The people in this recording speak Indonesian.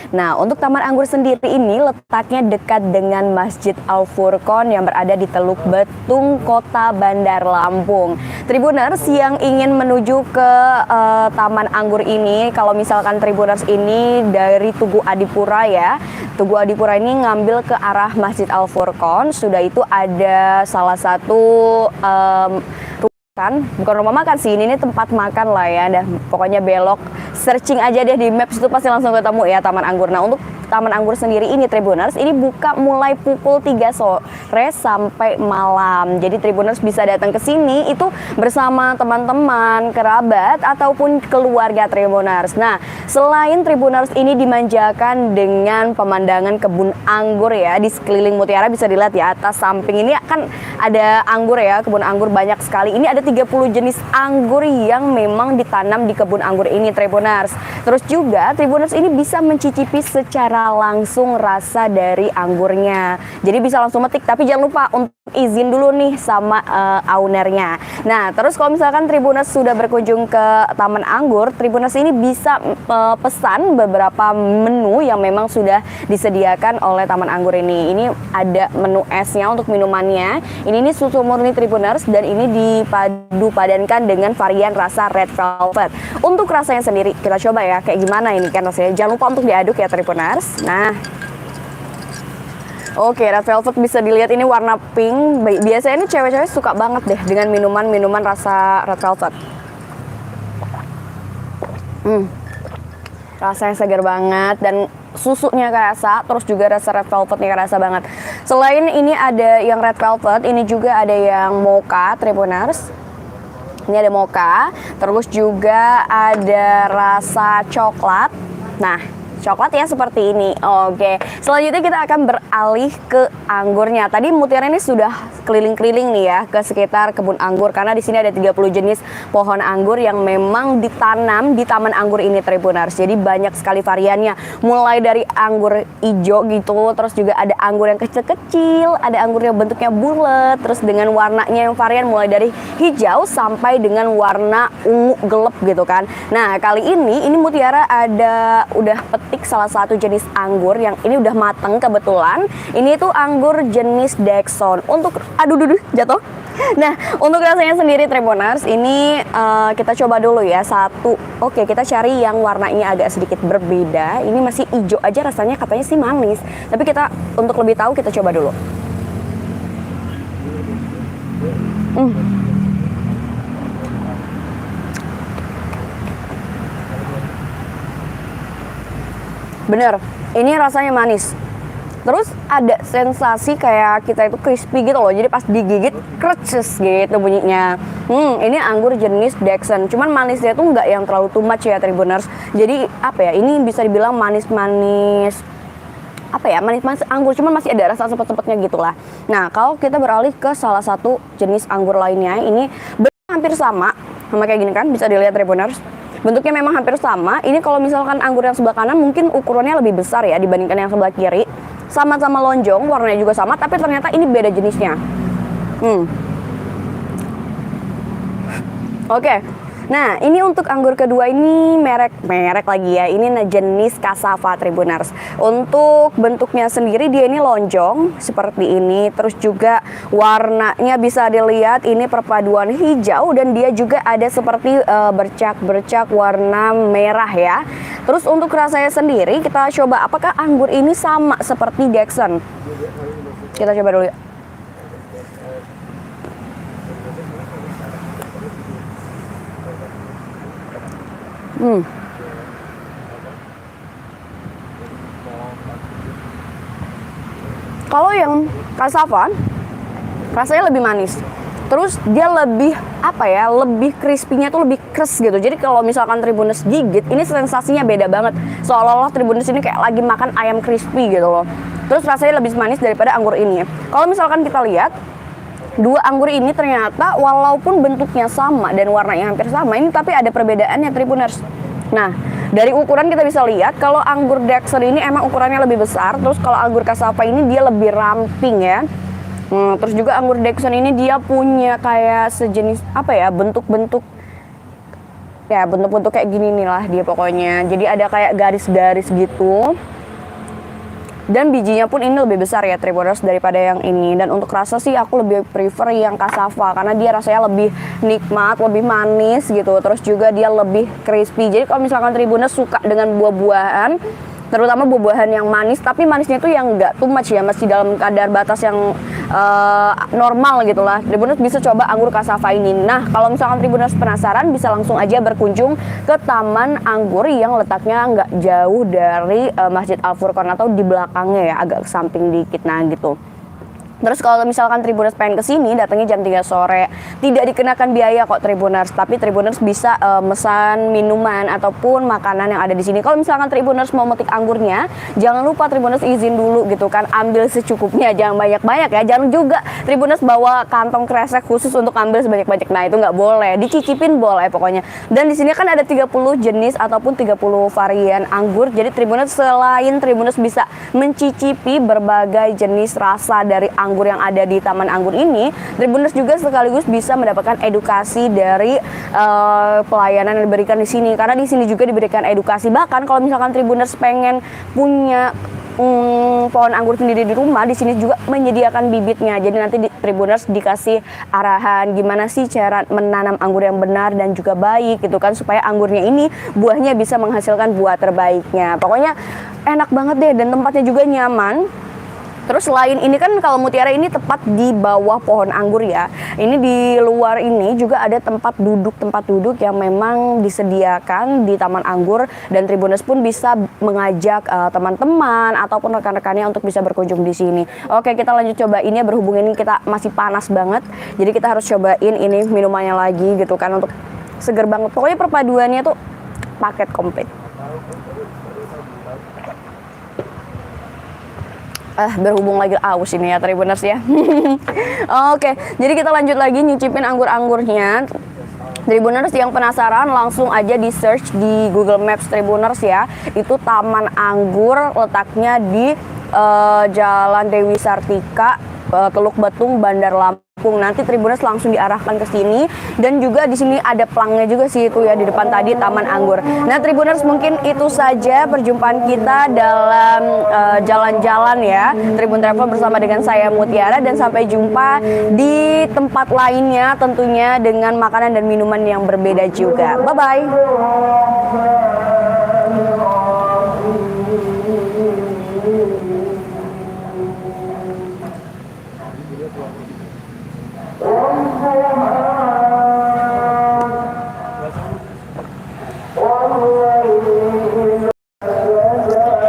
Nah, untuk Taman Anggur sendiri ini letaknya dekat dengan Masjid Al-Furqon yang berada di Teluk Betung, Kota Bandar Lampung. Tribuners yang ingin menuju ke Taman Anggur ini, kalau misalkan Tribuners ini dari Tugu Adipura ya, Tugu Adipura ini ngambil ke arah Masjid Al-Furqon, sudah itu ada salah satu bukan rumah makan sih, ini tempat makan lah ya, dan pokoknya belok searching aja deh di Maps itu pasti langsung ketemu ya Taman Anggur. Nah, untuk Taman Anggur sendiri ini Tribuners ini buka mulai pukul 3 sore sampai malam. Jadi Tribuners bisa datang ke sini itu bersama teman-teman, kerabat ataupun keluarga Tribuners. Nah, selain Tribuners ini dimanjakan dengan pemandangan kebun anggur ya di sekeliling Mutiara, bisa dilihat ya atas samping ini kan ada anggur ya, kebun anggur banyak sekali. Ini ada 30 jenis anggur yang memang ditanam di kebun anggur ini Tribuners. Terus juga Tribuners ini bisa mencicipi secara langsung rasa dari anggurnya. Jadi bisa langsung metik, tapi jangan lupa untuk izin dulu nih sama ownernya. Nah, terus kalau misalkan Tribuners sudah berkunjung ke Taman Anggur, Tribuners ini bisa pesan beberapa menu yang memang sudah disediakan oleh Taman Anggur ini. Ini ada menu esnya untuk minumannya. Ini susu murni Tribuners dan ini dipadu padankan dengan varian rasa red velvet. Untuk rasanya sendiri kita coba ya kayak gimana ini kan rasanya. Jangan lupa untuk diaduk ya Tribuners. Nah, oke, red velvet bisa dilihat ini warna pink. Biasanya ini cewek-cewek suka banget deh dengan minuman-minuman rasa red velvet. Rasanya segar banget dan susunya kerasa, terus juga rasa red velvetnya kerasa banget. Selain ini ada yang red velvet, ini juga ada yang mocha Tribuners. Ini ada mocha, terus juga ada rasa coklat. Nah, coklat ya seperti ini. Oke, selanjutnya kita akan beralih ke anggurnya. Tadi Mutiara ini sudah keliling-keliling nih ya ke sekitar kebun anggur, karena di sini ada 30 jenis pohon anggur yang memang ditanam di Taman Anggur ini Tribuners. Jadi banyak sekali variannya, mulai dari anggur hijau gitu, terus juga ada anggur yang kecil-kecil, ada anggur yang bentuknya bulat, terus dengan warnanya yang varian mulai dari hijau sampai dengan warna ungu gelap gitu kan. Nah, kali ini Mutiara udah petik salah satu jenis anggur yang ini udah mateng kebetulan. Ini tuh anggur jenis Dexon. Untuk jatuh. Nah, untuk rasanya sendiri Tribuners ini kita coba dulu ya satu. Oke, kita cari yang warnanya agak sedikit berbeda. Ini masih hijau aja rasanya, katanya sih manis. Tapi kita untuk lebih tahu kita coba dulu. Bener, ini rasanya manis. Terus ada sensasi kayak kita itu crispy gitu loh. Jadi pas digigit crunches gitu bunyinya. Ini anggur jenis Dexon. Cuman manisnya tuh nggak yang terlalu too much ya Tribuners. Jadi apa ya? Ini bisa dibilang manis-manis. Apa ya? Manis-manis anggur. Cuman masih ada rasa sepet-sepetnya gitulah. Nah, kalau kita beralih ke salah satu jenis anggur lainnya, ini hampir sama kayak gini kan. Bisa dilihat Tribuners. Bentuknya memang hampir sama. Ini kalau misalkan anggur yang sebelah kanan mungkin ukurannya lebih besar ya dibandingkan yang sebelah kiri. Sama-sama lonjong, warnanya juga sama, tapi ternyata ini beda jenisnya. Oke. Nah, ini untuk anggur kedua ini merek lagi ya. Ini jenis Cassava Tribuners. Untuk bentuknya sendiri dia ini lonjong seperti ini. Terus juga warnanya bisa dilihat ini perpaduan hijau dan dia juga ada seperti bercak-bercak warna merah ya. Terus untuk rasanya sendiri kita coba apakah anggur ini sama seperti Dexon. Kita coba dulu ya. Kalau yang Cassava rasanya lebih manis. Terus dia lebih lebih crispy-nya tuh lebih keras gitu. Jadi kalau misalkan Tribuners gigit, ini sensasinya beda banget. Seolah-olah Tribuners ini kayak lagi makan ayam crispy gitu loh. Terus rasanya lebih manis daripada anggur ini. Kalau misalkan kita lihat dua anggur ini ternyata walaupun bentuknya sama dan warnanya hampir sama, ini tapi ada perbedaannya Tribuners. Nah, dari ukuran kita bisa lihat kalau anggur Dexon ini emang ukurannya lebih besar. Terus kalau anggur Cassava ini dia lebih ramping ya. Terus juga anggur Dexon ini dia punya kayak sejenis bentuk-bentuk Ya bentuk-bentuk kayak gini nih lah dia pokoknya. Jadi ada kayak garis-garis gitu. Dan bijinya pun ini lebih besar ya Tribuners daripada yang ini. Dan untuk rasa sih aku lebih prefer yang cassava karena dia rasanya lebih nikmat, lebih manis gitu. Terus juga dia lebih crispy. Jadi kalau misalkan Tribuners suka dengan buah-buahan, terutama buah-buahan yang manis, tapi manisnya itu yang nggak too much ya, masih dalam kadar batas yang normal gitulah. Tribuners bisa coba anggur cassava ini. Nah, kalau misalkan Tribuners penasaran, bisa langsung aja berkunjung ke Taman Anggur yang letaknya nggak jauh dari Masjid Al Furqon atau di belakangnya ya, agak ke samping dikit nah gitu. Terus kalau misalkan Tribuners pengen kesini, datangnya jam 3 sore. Tidak dikenakan biaya kok Tribuners, tapi Tribuners bisa mesan minuman ataupun makanan yang ada di sini. Kalau misalkan Tribuners mau metik anggurnya, jangan lupa Tribuners izin dulu gitu kan, ambil secukupnya, jangan banyak-banyak ya. Jangan juga Tribuners bawa kantong kresek khusus untuk ambil sebanyak-banyak. Nah, itu nggak boleh. Dicicipin boleh pokoknya. Dan di sini kan ada 30 jenis ataupun 30 varian anggur. Jadi Tribuners selain Tribuners bisa mencicipi berbagai jenis rasa dari anggur yang ada di Taman Anggur ini, Tribuners juga sekaligus bisa mendapatkan edukasi dari pelayanan yang diberikan di sini. Karena di sini juga diberikan edukasi. Bahkan kalau misalkan Tribuners pengen punya pohon anggur sendiri di rumah, di sini juga menyediakan bibitnya. Jadi nanti Tribuners dikasih arahan gimana sih cara menanam anggur yang benar dan juga baik gitu kan, supaya anggurnya ini buahnya bisa menghasilkan buah terbaiknya. Pokoknya enak banget deh dan tempatnya juga nyaman. Terus selain ini kan kalau Mutiara ini tepat di bawah pohon anggur ya. Ini di luar ini juga ada tempat duduk yang memang disediakan di Taman Anggur, dan Tribuners pun bisa mengajak teman-teman ataupun rekan-rekannya untuk bisa berkunjung di sini. Oke, kita lanjut coba ini ya, berhubung ini kita masih panas banget. Jadi kita harus cobain ini minumannya lagi gitu kan, untuk seger banget. Pokoknya perpaduannya tuh paket komplit. Berhubung lagi aus ini ya Tribuners ya. Oke, jadi kita lanjut lagi nyicipin anggur-anggurnya. Tribuners yang penasaran langsung aja di search di Google Maps Tribuners ya. Itu Taman Anggur, letaknya di Jalan Dewi Sartika, Teluk Betung, Bandar Lampung. Nanti Tribuners langsung diarahkan ke sini, dan juga di sini ada pelangnya juga sih itu ya di depan tadi Taman Anggur. Nah Tribuners, mungkin itu saja perjumpaan kita dalam jalan-jalan ya Tribun Travel bersama dengan saya Mutiara, dan sampai jumpa di tempat lainnya tentunya dengan makanan dan minuman yang berbeda juga. Bye bye.